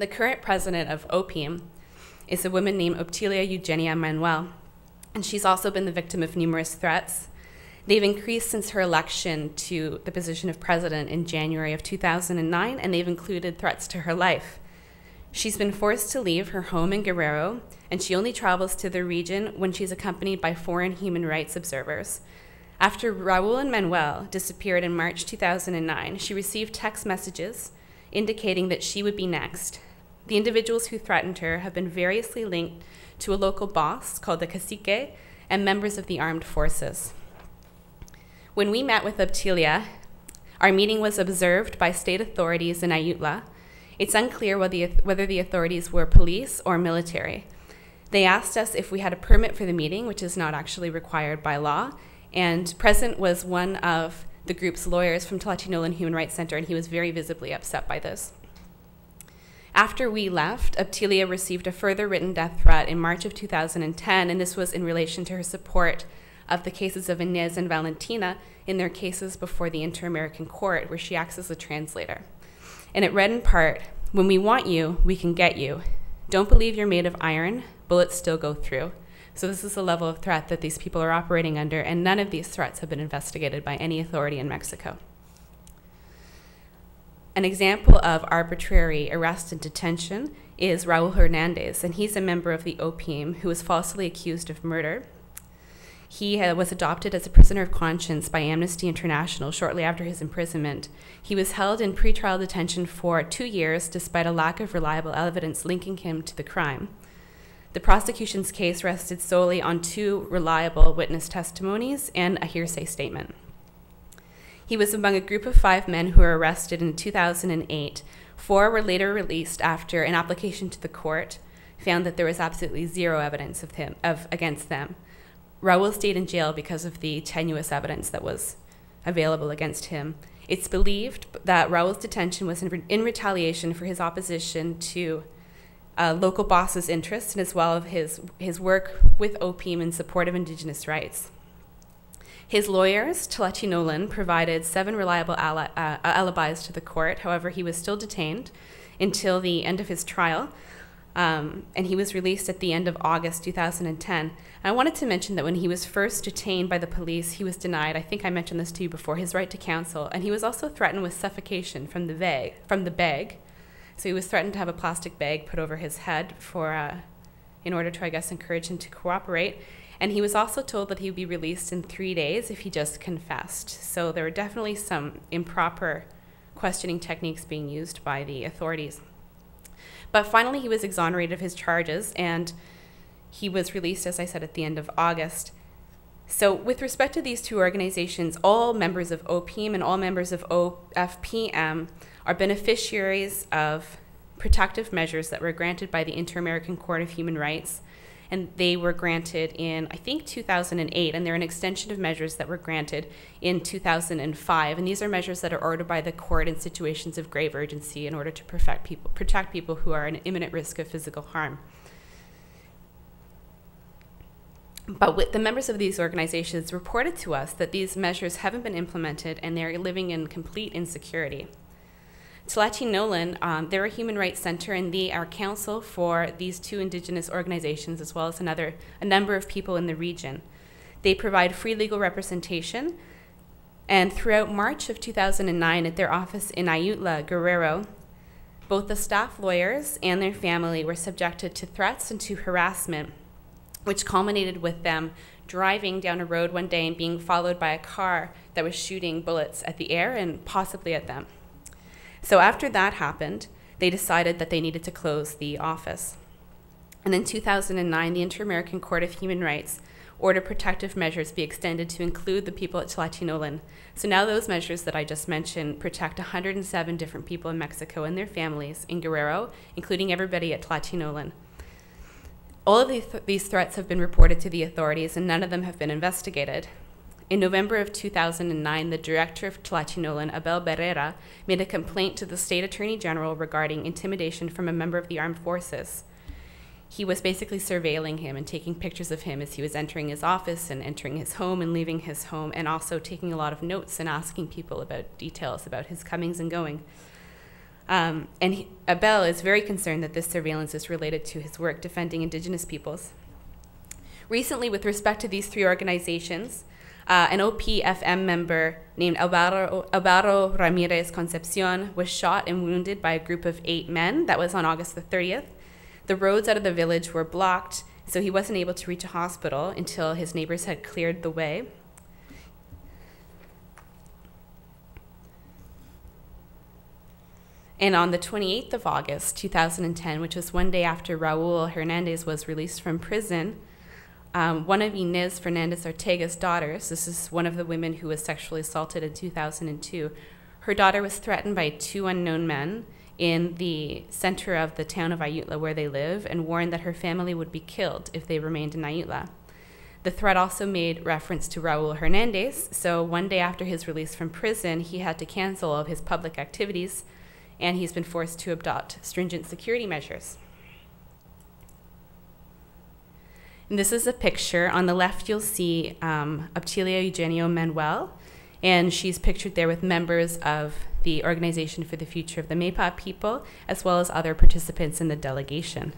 The current president of OPIM is a woman named Obtilia Eugenia Manuel, and she's also been the victim of numerous threats. They've increased since her election to the position of president in January of 2009, and they've included threats to her life. She's been forced to leave her home in Guerrero, and she only travels to the region when she's accompanied by foreign human rights observers. After Raul and Manuel disappeared in March 2009, she received text messages indicating that she would be next. The individuals who threatened her have been variously linked to a local boss called the cacique and members of the armed forces. When we met with Obtilia, our meeting was observed by state authorities in Ayutla. It's unclear whether the authorities were police or military. They asked us if we had a permit for the meeting, which is not actually required by law, and present was one of the group's lawyers from Tlatelolco Human Rights Center, and he was very visibly upset by this. After we left, Obtilia received a further written death threat in March of 2010, and this was in relation to her support of the cases of Inez and Valentina in their cases before the Inter-American Court, where she acts as a translator. And it read in part, "When we want you, we can get you. Don't believe you're made of iron, bullets still go through." So this is the level of threat that these people are operating under, and none of these threats have been investigated by any authority in Mexico. An example of arbitrary arrest and detention is Raul Hernandez, and he's a member of the OPIM who was falsely accused of murder. He was adopted as a prisoner of conscience by Amnesty International shortly after his imprisonment. He was held in pretrial detention for 2 years despite a lack of reliable evidence linking him to the crime. The prosecution's case rested solely on 2 reliable witness testimonies and a hearsay statement. He was among a group of 5 men who were arrested in 2008. 4 were later released after an application to the court found that there was absolutely zero evidence against them. Raul stayed in jail because of the tenuous evidence that was available against him. It's believed that Raul's detention was in retaliation for his opposition to local boss's interests, and as well as his work with OPIM in support of indigenous rights. His lawyers, Tlatelolco, provided 7 reliable alibis to the court. However, he was still detained until the end of his trial, and he was released at the end of August 2010. And I wanted to mention that when he was first detained by the police, he was denied, I think I mentioned this to you before, his right to counsel, and he was also threatened with suffocation from the bag. So he was threatened to have a plastic bag put over his head in order to, I guess, encourage him to cooperate. And he was also told that he would be released in 3 days if he just confessed. So there were definitely some improper questioning techniques being used by the authorities. But finally, he was exonerated of his charges, and he was released, as I said, at the end of August. So with respect to these 2 organizations, all members of OPIM and all members of OFPM are beneficiaries of protective measures that were granted by the Inter-American Court of Human Rights, and they were granted in, I think, 2008, and they're an extension of measures that were granted in 2005, and these are measures that are ordered by the court in situations of grave urgency in order to protect people who are in imminent risk of physical harm. But with the members of these organizations reported to us that these measures haven't been implemented and they're living in complete insecurity. Tlatelolco, they're a human rights center, and they are counsel for these 2 indigenous organizations as well as a number of people in the region. They provide free legal representation, and throughout March of 2009 at their office in Ayutla, Guerrero, both the staff lawyers and their family were subjected to threats and to harassment, which culminated with them driving down a road one day and being followed by a car that was shooting bullets at the air and possibly at them. So after that happened, they decided that they needed to close the office. And in 2009, the Inter-American Court of Human Rights ordered protective measures be extended to include the people at Tlatelolco. So now those measures that I just mentioned protect 107 different people in Mexico and their families in Guerrero, including everybody at Tlatelolco. All of these threats have been reported to the authorities, and none of them have been investigated. In November of 2009, the director of Tlatelolco, Abel Barrera, made a complaint to the state attorney general regarding intimidation from a member of the armed forces. He was basically surveilling him and taking pictures of him as he was entering his office and entering his home and leaving his home, and also taking a lot of notes and asking people about details about his comings and going. Abel is very concerned that this surveillance is related to his work defending indigenous peoples. Recently, with respect to these three organizations, an OPFM member named Alvaro Ramirez Concepcion was shot and wounded by a group of 8 men. That was on August the 30th. The roads out of the village were blocked, so he wasn't able to reach a hospital until his neighbors had cleared the way. And on the 28th of August, 2010, which was one day after Raul Hernandez was released from prison, one of Inez Fernandez Ortega's daughters, this is one of the women who was sexually assaulted in 2002, her daughter was threatened by 2 unknown men in the center of the town of Ayutla where they live and warned that her family would be killed if they remained in Ayutla. The threat also made reference to Raul Hernandez, so one day after his release from prison, he had to cancel all of his public activities, and he's been forced to adopt stringent security measures. And this is a picture. On the left, you'll see Obtilia Eugenio Manuel, and she's pictured there with members of the Organization for the Future of the Maypa people, as well as other participants in the delegation.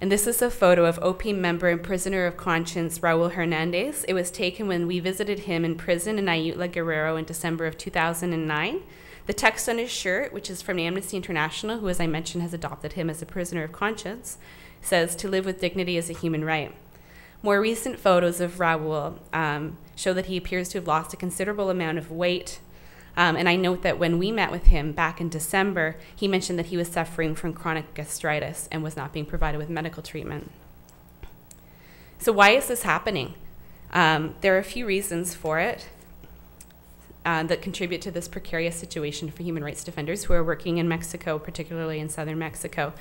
And this is a photo of OPM member and prisoner of conscience Raul Hernandez. It was taken when we visited him in prison in Ayutla, Guerrero in December of 2009. The text on his shirt, which is from Amnesty International, who, as I mentioned, has adopted him as a prisoner of conscience, says, "To live with dignity is a human right." More recent photos of Raul show that he appears to have lost a considerable amount of weight. And I note that when we met with him back in December, he mentioned that he was suffering from chronic gastritis and was not being provided with medical treatment. So why is this happening? There are a few reasons for it that contribute to this precarious situation for human rights defenders who are working in Mexico, particularly in southern Mexico.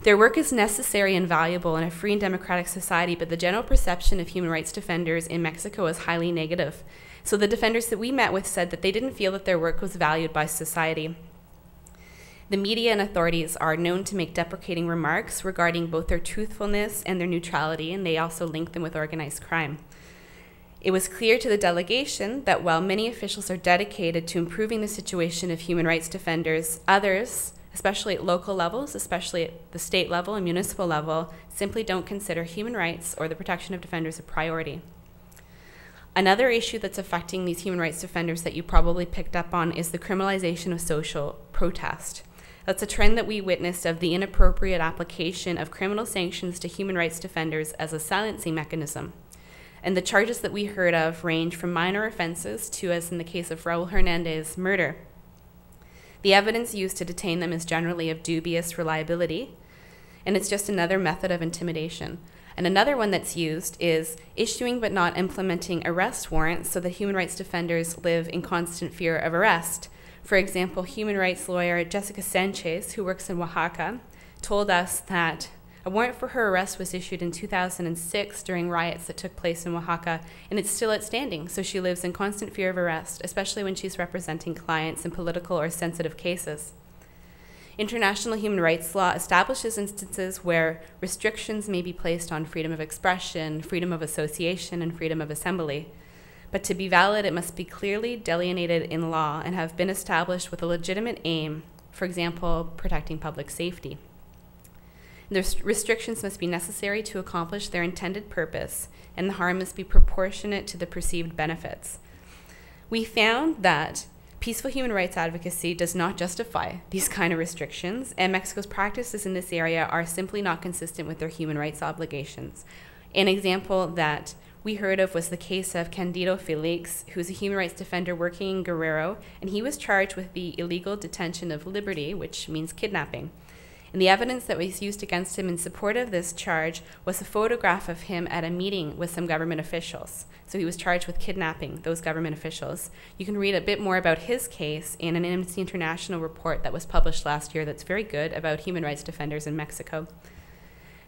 Their work is necessary and valuable in a free and democratic society, but the general perception of human rights defenders in Mexico is highly negative. So the defenders that we met with said that they didn't feel that their work was valued by society. The media and authorities are known to make deprecating remarks regarding both their truthfulness and their neutrality, and they also link them with organized crime. It was clear to the delegation that while many officials are dedicated to improving the situation of human rights defenders, others, especially at local levels, especially at the state level and municipal level, simply don't consider human rights or the protection of defenders a priority. Another issue that's affecting these human rights defenders that you probably picked up on is the criminalization of social protest. That's a trend that we witnessed of the inappropriate application of criminal sanctions to human rights defenders as a silencing mechanism. And the charges that we heard of range from minor offenses to, as in the case of Raul Hernandez, murder. The evidence used to detain them is generally of dubious reliability, and it's just another method of intimidation. And another one that's used is issuing but not implementing arrest warrants so that human rights defenders live in constant fear of arrest. For example, human rights lawyer Jessica Sanchez, who works in Oaxaca, told us that a warrant for her arrest was issued in 2006 during riots that took place in Oaxaca, and it's still outstanding, so she lives in constant fear of arrest, especially when she's representing clients in political or sensitive cases. International human rights law establishes instances where restrictions may be placed on freedom of expression, freedom of association, and freedom of assembly. But to be valid, it must be clearly delineated in law and have been established with a legitimate aim, for example, protecting public safety. The restrictions must be necessary to accomplish their intended purpose, and the harm must be proportionate to the perceived benefits. We found that peaceful human rights advocacy does not justify these kind of restrictions, and Mexico's practices in this area are simply not consistent with their human rights obligations. An example that we heard of was the case of Candido Felix, who's a human rights defender working in Guerrero, and he was charged with the illegal detention of liberty, which means kidnapping. And the evidence that was used against him in support of this charge was a photograph of him at a meeting with some government officials. So he was charged with kidnapping those government officials. You can read a bit more about his case in an Amnesty International report that was published last year that's very good about human rights defenders in Mexico.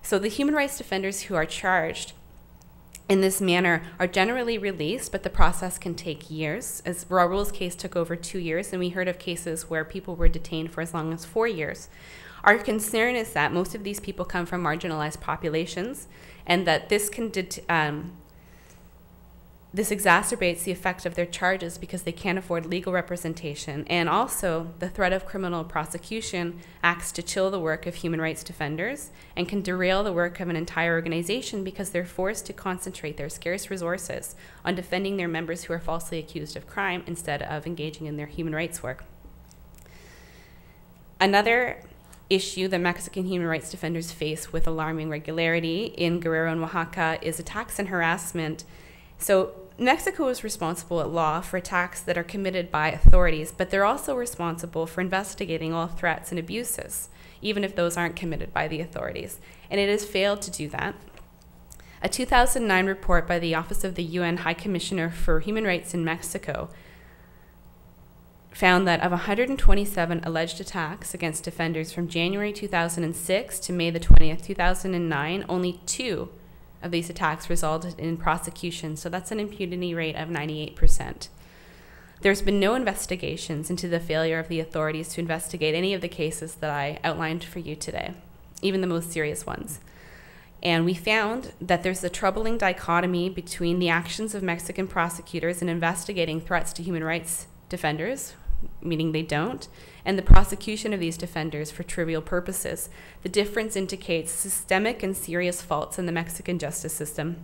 So the human rights defenders who are charged in this manner are generally released, but the process can take years. As Raul's case took over 2 years, and we heard of cases where people were detained for as long as 4 years. Our concern is that most of these people come from marginalized populations, and that this can this exacerbates the effect of their charges because they can't afford legal representation. And also, the threat of criminal prosecution acts to chill the work of human rights defenders and can derail the work of an entire organization because they're forced to concentrate their scarce resources on defending their members who are falsely accused of crime instead of engaging in their human rights work. Another issue that Mexican human rights defenders face with alarming regularity in Guerrero and Oaxaca is attacks and harassment. So Mexico is responsible at law for attacks that are committed by authorities, but they're also responsible for investigating all threats and abuses, even if those aren't committed by the authorities. And it has failed to do that. A 2009 report by the Office of the UN High Commissioner for Human Rights in Mexico found that of 127 alleged attacks against defenders from January 2006 to May the 20th, 2009, only 2 of these attacks resulted in prosecution, so that's an impunity rate of 98%. There's been no investigations into the failure of the authorities to investigate any of the cases that I outlined for you today, even the most serious ones. And we found that there's a troubling dichotomy between the actions of Mexican prosecutors in investigating threats to human rights defenders, meaning they don't, and the prosecution of these defenders for trivial purposes. The difference indicates systemic and serious faults in the Mexican justice system.